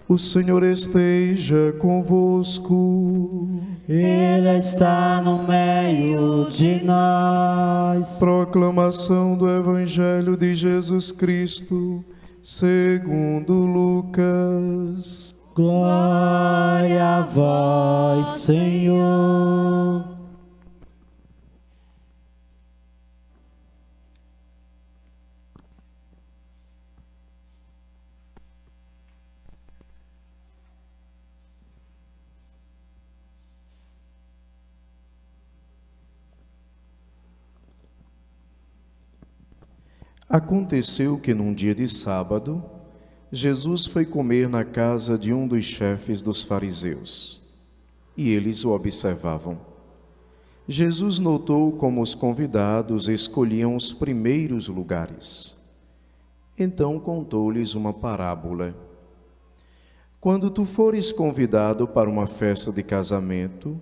O Senhor esteja convosco. Ele está no meio de nós. Proclamação do Evangelho de Jesus Cristo, segundo Lucas. Glória a vós, Senhor. Aconteceu que num dia de sábado, Jesus foi comer na casa de um dos chefes dos fariseus, e eles o observavam. Jesus notou como os convidados escolhiam os primeiros lugares. Então contou-lhes uma parábola. Quando tu fores convidado para uma festa de casamento,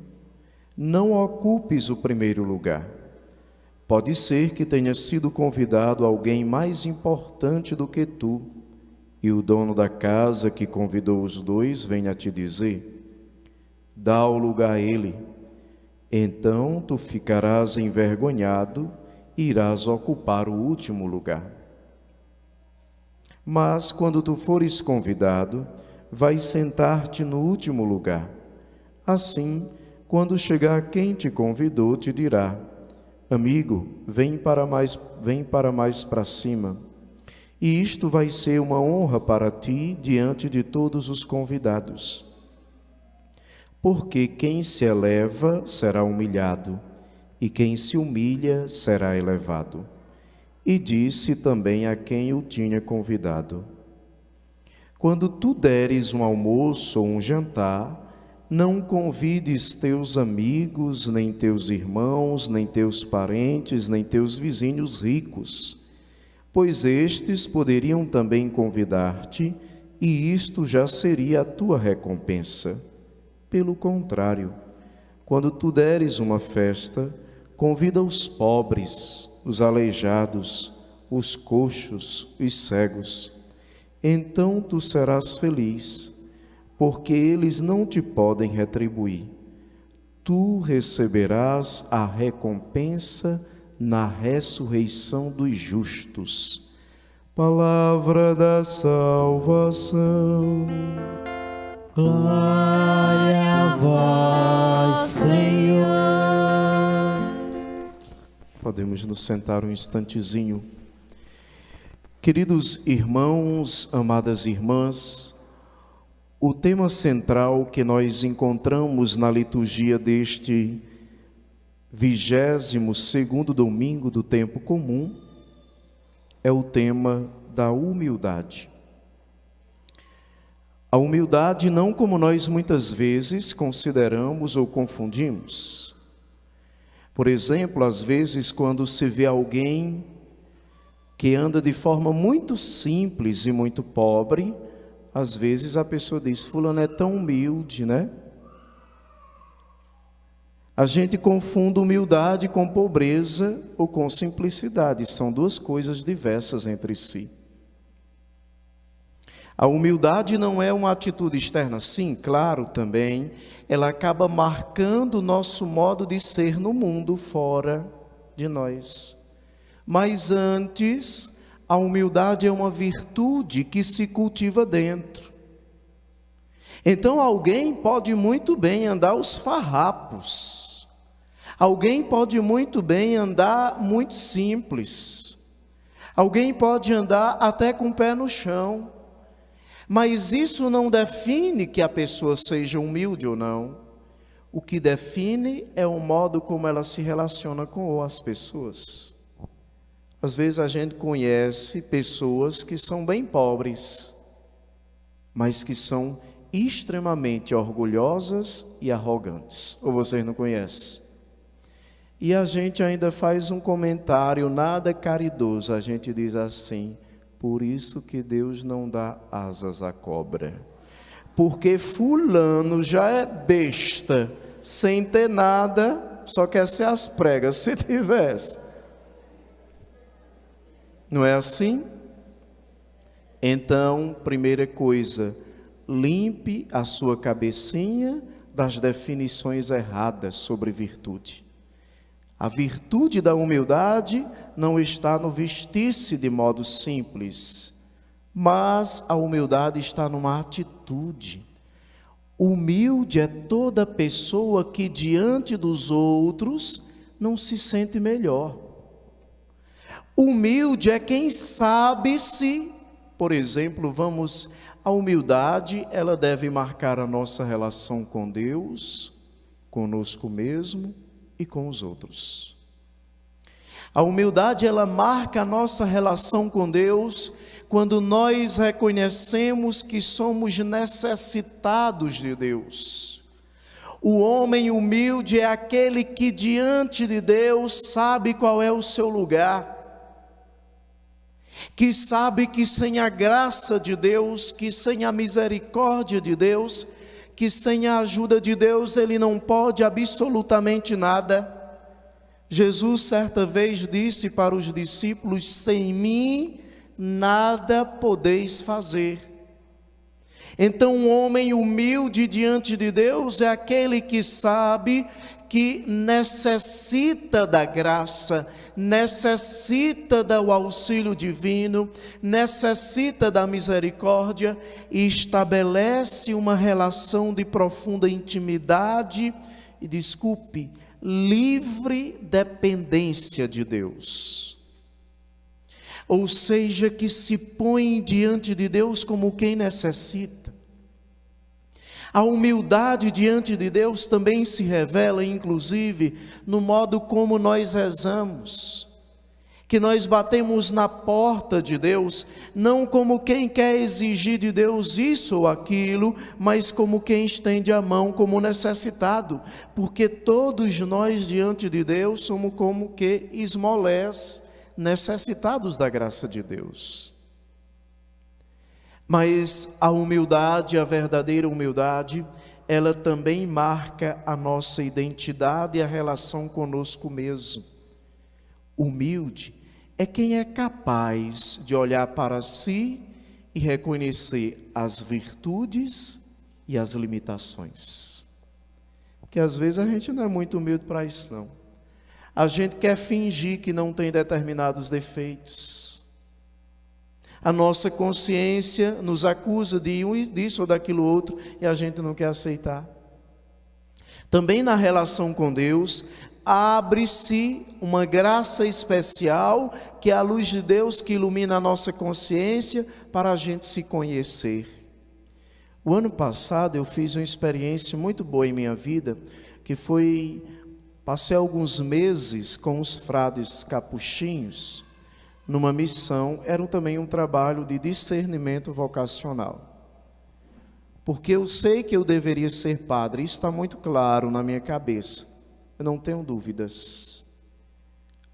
não ocupes o primeiro lugar. Pode ser que tenha sido convidado alguém mais importante do que tu, e o dono da casa que convidou os dois venha te dizer: dá o lugar a ele. Então tu ficarás envergonhado e irás ocupar o último lugar. Mas quando tu fores convidado, vai sentar-te no último lugar. Assim, quando chegar quem te convidou, te dirá: amigo, vem para mais para cima. E isto vai ser uma honra para ti diante de todos os convidados. Porque quem se eleva será humilhado, e quem se humilha será elevado. E disse também a quem o tinha convidado: quando tu deres um almoço ou um jantar, não convides teus amigos, nem teus irmãos, nem teus parentes, nem teus vizinhos ricos, pois estes poderiam também convidar-te, e isto já seria a tua recompensa. Pelo contrário, quando tu deres uma festa, convida os pobres, os aleijados, os coxos, os cegos. Então tu serás feliz, porque eles não te podem retribuir. Tu receberás a recompensa na ressurreição dos justos. Palavra da salvação. Glória a vós, Senhor. Podemos nos sentar um instantezinho. Queridos irmãos, amadas irmãs, o tema central que nós encontramos na liturgia deste 22º domingo do tempo comum é o tema da humildade. A humildade não como nós muitas vezes consideramos ou confundimos. Por exemplo, às vezes quando se vê alguém que anda de forma muito simples e muito pobre, às vezes a pessoa diz: fulano é tão humilde, né? A gente confunde humildade com pobreza ou com simplicidade. São duas coisas diversas entre si. A humildade não é uma atitude externa. Sim, claro, também. Ela acaba marcando o nosso modo de ser no mundo fora de nós. Mas antes, a humildade é uma virtude que se cultiva dentro. Então alguém pode muito bem andar aos farrapos. Alguém pode muito bem andar muito simples. Alguém pode andar até com o pé no chão. Mas isso não define que a pessoa seja humilde ou não. O que define é o modo como ela se relaciona com as pessoas. Às vezes a gente conhece pessoas que são bem pobres, mas que são extremamente orgulhosas e arrogantes. Ou vocês não conhecem? E a gente ainda faz um comentário nada caridoso. A gente diz assim: por isso que Deus não dá asas à cobra. Porque fulano já é besta, sem ter nada, só quer ser as pregas, se tivesse. Não é assim? Então, primeira coisa, limpe a sua cabecinha das definições erradas sobre virtude. A virtude da humildade não está no vestir-se de modo simples, mas a humildade está numa atitude. Humilde é toda pessoa que diante dos outros não se sente melhor. Humilde é quem sabe se, por exemplo, a humildade, ela deve marcar a nossa relação com Deus, conosco mesmo e com os outros. A humildade, ela marca a nossa relação com Deus quando nós reconhecemos que somos necessitados de Deus. O homem humilde é aquele que diante de Deus sabe qual é o seu lugar, que sabe que sem a graça de Deus, que sem a misericórdia de Deus, que sem a ajuda de Deus ele não pode absolutamente nada. Jesus certa vez disse para os discípulos: sem mim nada podeis fazer. Então um homem humilde diante de Deus é aquele que sabe que necessita da graça, necessita do auxílio divino, necessita da misericórdia e estabelece uma relação de profunda intimidade e, livre dependência de Deus. Ou seja, que se põe diante de Deus como quem necessita. A humildade diante de Deus também se revela, inclusive, no modo como nós rezamos. Que nós batemos na porta de Deus, não como quem quer exigir de Deus isso ou aquilo, mas como quem estende a mão como necessitado. Porque todos nós diante de Deus somos como que esmolés, necessitados da graça de Deus. Mas a humildade, a verdadeira humildade, ela também marca a nossa identidade e a relação conosco mesmo. Humilde é quem é capaz de olhar para si e reconhecer as virtudes e as limitações. Porque às vezes a gente não é muito humilde para isso não. A gente quer fingir que não tem determinados defeitos. A nossa consciência nos acusa disso ou daquilo outro e a gente não quer aceitar. Também na relação com Deus, abre-se uma graça especial, que é a luz de Deus que ilumina a nossa consciência para a gente se conhecer. O ano passado eu fiz uma experiência muito boa em minha vida, que foi, passei alguns meses com os frades capuchinhos, numa missão, era também um trabalho de discernimento vocacional. Porque eu sei que eu deveria ser padre, isso está muito claro na minha cabeça, eu não tenho dúvidas.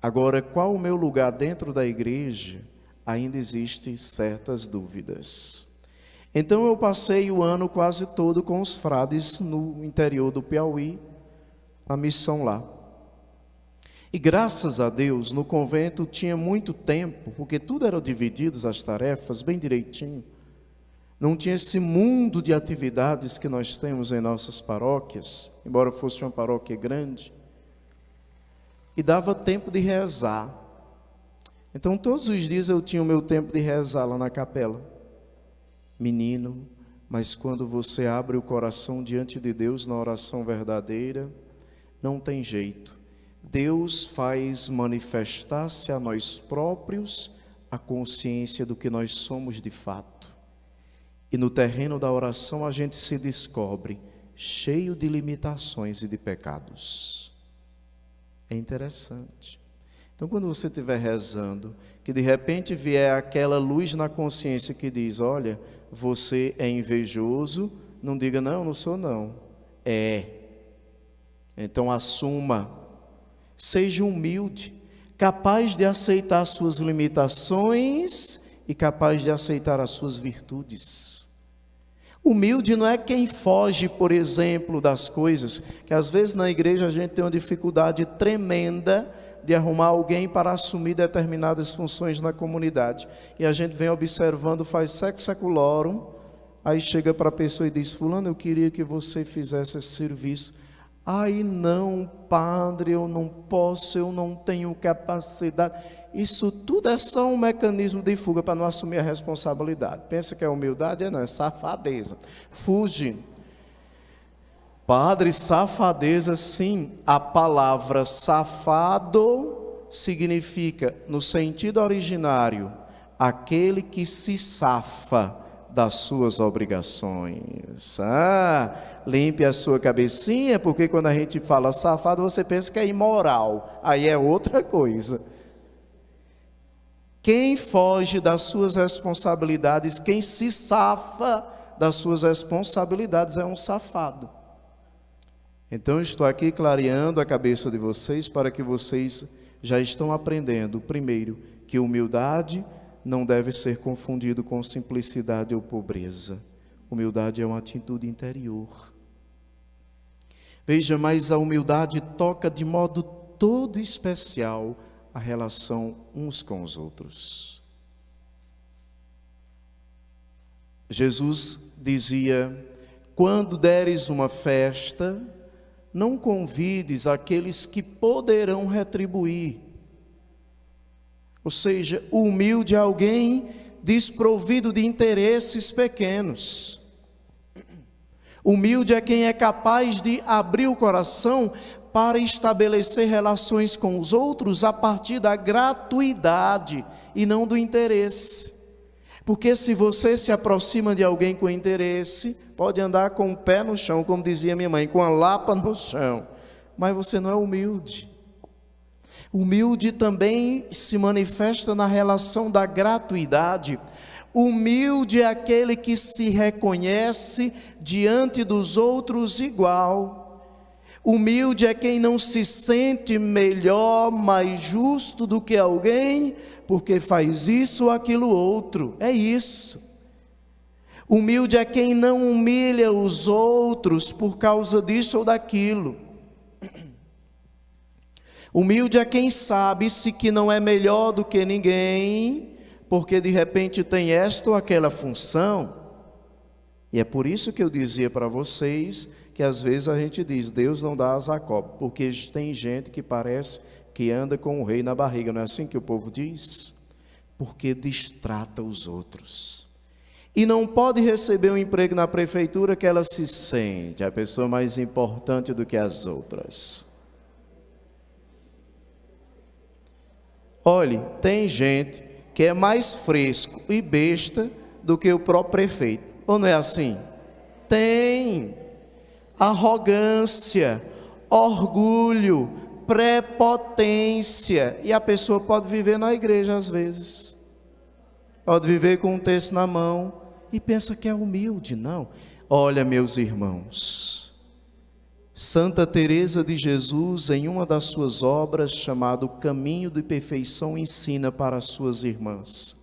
Agora, qual o meu lugar dentro da igreja, ainda existem certas dúvidas. Então eu passei o ano quase todo com os frades no interior do Piauí, a missão lá. E graças a Deus, no convento tinha muito tempo, porque tudo era dividido, as tarefas, bem direitinho. Não tinha esse mundo de atividades que nós temos em nossas paróquias, embora fosse uma paróquia grande. E dava tempo de rezar. Então todos os dias eu tinha o meu tempo de rezar lá na capela. Menino, mas quando você abre o coração diante de Deus na oração verdadeira, não tem jeito. Deus faz manifestar-se a nós próprios a consciência do que nós somos de fato. E no terreno da oração a gente se descobre cheio de limitações e de pecados. É interessante. Então quando você estiver rezando, que de repente vier aquela luz na consciência que diz: olha, você é invejoso, não diga não, não sou não. É. Então assuma. Seja humilde, capaz de aceitar suas limitações e capaz de aceitar as suas virtudes. Humilde não é quem foge, por exemplo, das coisas, que às vezes na igreja a gente tem uma dificuldade tremenda de arrumar alguém para assumir determinadas funções na comunidade. E a gente vem observando faz século seculorum Aí chega para a pessoa e diz: fulano, eu queria que você fizesse esse serviço. Ai não, padre, eu não posso, eu não tenho capacidade. Isso tudo é só um mecanismo de fuga para não assumir a responsabilidade. Pensa que é humildade? Não, é safadeza. Fuge. Padre, safadeza, sim. A palavra safado significa, no sentido originário, aquele que se safa das suas obrigações. Limpe a sua cabecinha, porque quando a gente fala safado, você pensa que é imoral. Aí é outra coisa. Quem foge das suas responsabilidades, quem se safa das suas responsabilidades é um safado. Então eu estou aqui clareando a cabeça de vocês para que vocês já estão aprendendo, primeiro, que humildade não deve ser confundido com simplicidade ou pobreza. Humildade é uma atitude interior. Veja, mas a humildade toca de modo todo especial a relação uns com os outros. Jesus dizia: quando deres uma festa, não convides aqueles que poderão retribuir. Ou seja, o humilde é alguém desprovido de interesses pequenos. Humilde é quem é capaz de abrir o coração para estabelecer relações com os outros a partir da gratuidade e não do interesse. Porque se você se aproxima de alguém com interesse, pode andar com o pé no chão, como dizia minha mãe, com a lapa no chão, mas você não é humilde. Humilde também se manifesta na relação da gratuidade. Humilde é aquele que se reconhece diante dos outros igual. Humilde é quem não se sente melhor, mais justo do que alguém, porque faz isso ou aquilo outro. É isso. Humilde é quem não humilha os outros por causa disso ou daquilo. Humilde é quem sabe-se que não é melhor do que ninguém, porque de repente tem esta ou aquela função. E é por isso que eu dizia para vocês que às vezes a gente diz: Deus não dá asa a cobra, porque tem gente que parece que anda com o rei na barriga, não é assim que o povo diz? Porque distrata os outros. E não pode receber um emprego na prefeitura que ela se sente a pessoa mais importante do que as outras. Olhe, tem gente que é mais fresco e besta do que o próprio prefeito. Ou não é assim? Tem. Arrogância, orgulho, prepotência. E a pessoa pode viver na igreja às vezes. Pode viver com um texto na mão e pensa que é humilde. Não. Olha, meus irmãos, Santa Teresa de Jesus, em uma das suas obras, chamado Caminho de Perfeição, ensina para as suas irmãs.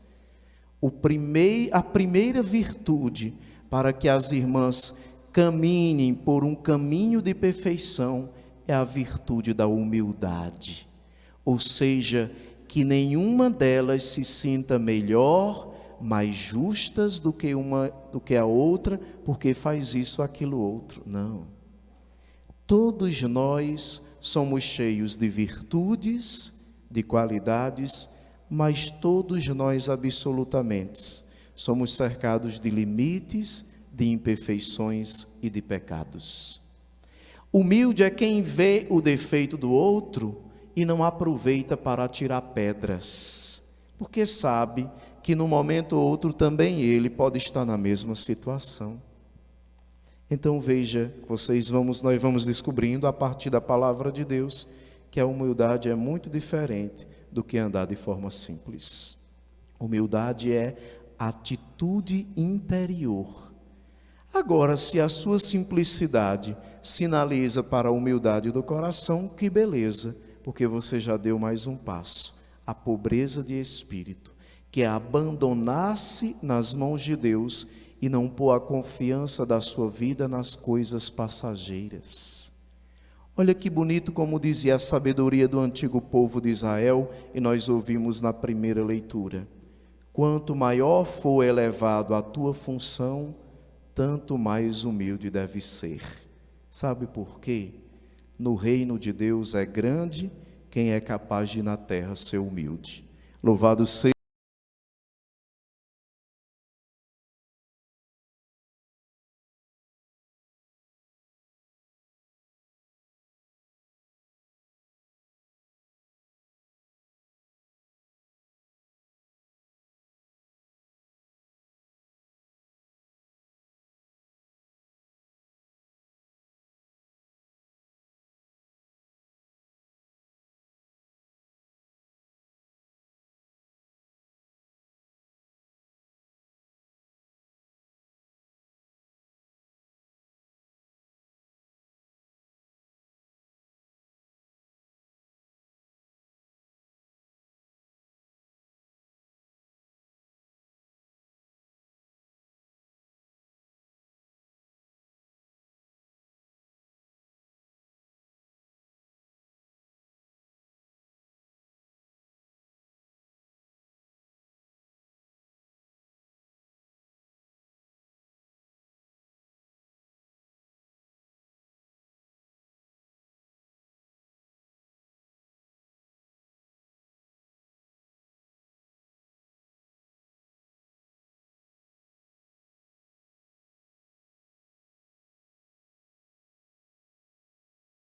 A primeira virtude para que as irmãs caminhem por um caminho de perfeição é a virtude da humildade. Ou seja, que nenhuma delas se sinta melhor, mais justas do que a outra, porque faz isso ou aquilo outro. Não. Todos nós somos cheios de virtudes, de qualidades, mas todos nós absolutamente somos cercados de limites, de imperfeições e de pecados. Humilde é quem vê o defeito do outro e não aproveita para atirar pedras, porque sabe que num momento ou outro também ele pode estar na mesma situação. Então veja, nós vamos descobrindo a partir da palavra de Deus que a humildade é muito diferente do que andar de forma simples. Humildade é atitude interior. Agora, se a sua simplicidade sinaliza para a humildade do coração, que beleza, porque você já deu mais um passo. A pobreza de espírito, que é abandonar-se nas mãos de Deus e não pôr a confiança da sua vida nas coisas passageiras. Olha que bonito como dizia a sabedoria do antigo povo de Israel, e nós ouvimos na primeira leitura. Quanto maior for elevado a tua função, tanto mais humilde deve ser. Sabe por quê? No reino de Deus é grande quem é capaz de na terra ser humilde. Louvado seja